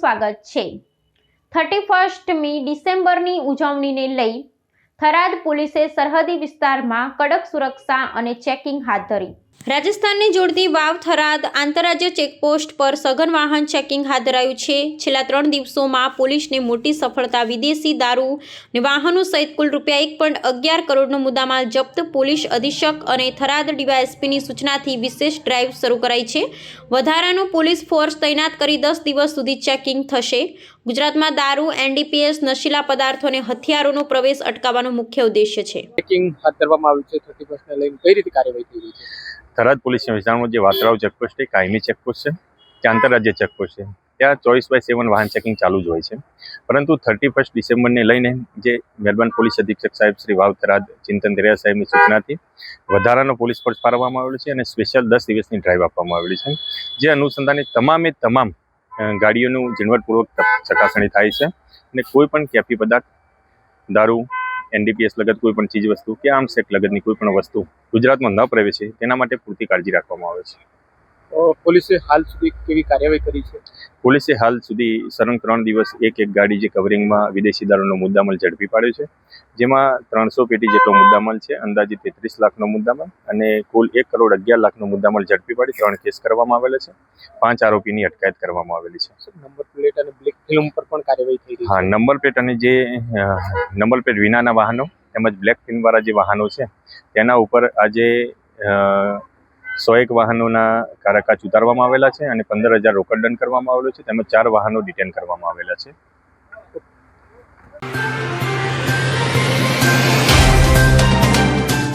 સ્વાગત છે। 31મી ડિસેમ્બરની ઉજવણીને લઈ થરાદ પોલીસે સરહદી વિસ્તારમાં કડક સુરક્ષા અને ચેકિંગ હાથ ધરી। રાજસ્થાનને જોડતી વાવ થરાદ આંતરરાજ્ય ચેકપોસ્ટ પર સઘન વાહન ચેકિંગ હાથ ધરાયું છે। છેલ્લા 3 દિવસોમાં પોલીસને મોટી સફળતા વિદેશી દારૂ અને વાહનો સહિત કુલ ₹1.11 કરોડનો મુદ્દામાલ જપ્ત। પોલીસ અધિક્ષક અને થરાદ ડીવાયએસપીની સૂચનાથી વિશેષ ડ્રાઈવ શરૂ કરાઈ છે। વધારાનો પોલીસ ફોર્સ તૈનાત કરી 10 દિવસ સુધી ચેકિંગ થશે। ગુજરાતમાં દારૂ, એનડીપીએસ, નશીલા પદાર્થો અને હથિયારોનો પ્રવેશ અટકાવવાનો મુખ્ય ઉદ્દેશ્ય છે। ચેકિંગ હાથ ધરવામાં આવ્યું છે। 31ને લઈને કઈ રીતે કાર્યવાહી થઈ રહી છે? થરાદ પોલીસના વિસ્તારમાં જે વાત્રાવ ચેકપોસ્ટ છે, કાયમી ચેકપોસ્ટ છે, તે આંતરરાજ્ય ચેકપોસ્ટ છે। ત્યાં 24/7 વાહન ચેકિંગ ચાલુ જ હોય છે, પરંતુ 31 ડિસેમ્બરને લઈને જે મહેરબાન પોલીસ અધિક્ષક સાહેબ શ્રી વાવ થરાદ ચિંતન દરિયા સાહેબની સૂચનાથી વધારાનો પોલીસ ફોર્સ ફાળવવામાં આવેલો છે અને સ્પેશિયલ 10 દિવસની ડ્રાઈવ આપવામાં આવેલી છે, જે અનુસંધાને તમામ ગાડીઓનું ઝીણવટપૂર્વક ચકાસણી થાય છે અને કોઈ પણ કેફી પદાર્થ, દારૂ, એનડીપીએસ લગત કોઈ પણ ચીજ વસ્તુ કે આર્મ્સ એક્ટ લગતની કોઈ પણ વસ્તુ ગુજરાતમાં ન પ્રવેશે તેના માટે પૂરતી કાળજી રાખવામાં આવે છે। પોલીસે હાલ સુધી કેવી કાર્યવાહી કરી છે? પોલીસે હાલ સુધી સળંગ 3 દિવસ એક ગાડી જે કવરિંગમાં વિદેશી દારૂનો મુદ્દામાલ ઝડપી પાડ્યો છે, જેમાં 300 પેટી જેટલો મુદ્દામાલ છે, અંદાજિત 33 લાખનો મુદ્દામાલ અને કુલ ₹1.11 કરોડ મુદ્દામાલ ઝડપી પાડી 3 કેસ કરવામાં આવેલા છે। 5 આરોપીની અટકાયત કરવામાં આવેલી છે। નંબર પ્લેટ અને બ્લેક ફિલ્મ પર પણ કાર્યવાહી થઈ રહી છે? હા, નંબર પ્લેટ અને જે નંબર પ્લેટ વિનાના વાહનો તેમજ બ્લેક ફિલ્મવાળા જે વાહનો છે તેના ઉપર આજે 101 વાહનોના કારાકાચ ઉતારવામાં આવેલા છે અને 15,000 રોકડ દંડ કરવામાં આવેલો છે, તેમજ 4 વાહનો ડિટેન કરવામાં આવેલા છે।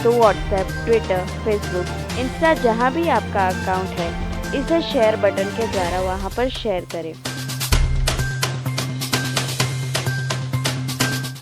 तो व्हाट्सएप, ट्विटर, फेसबुक, इंस्टा जहाँ भी आपका अकाउंट है, इसे शेयर बटन के द्वारा वहाँ पर शेयर करें।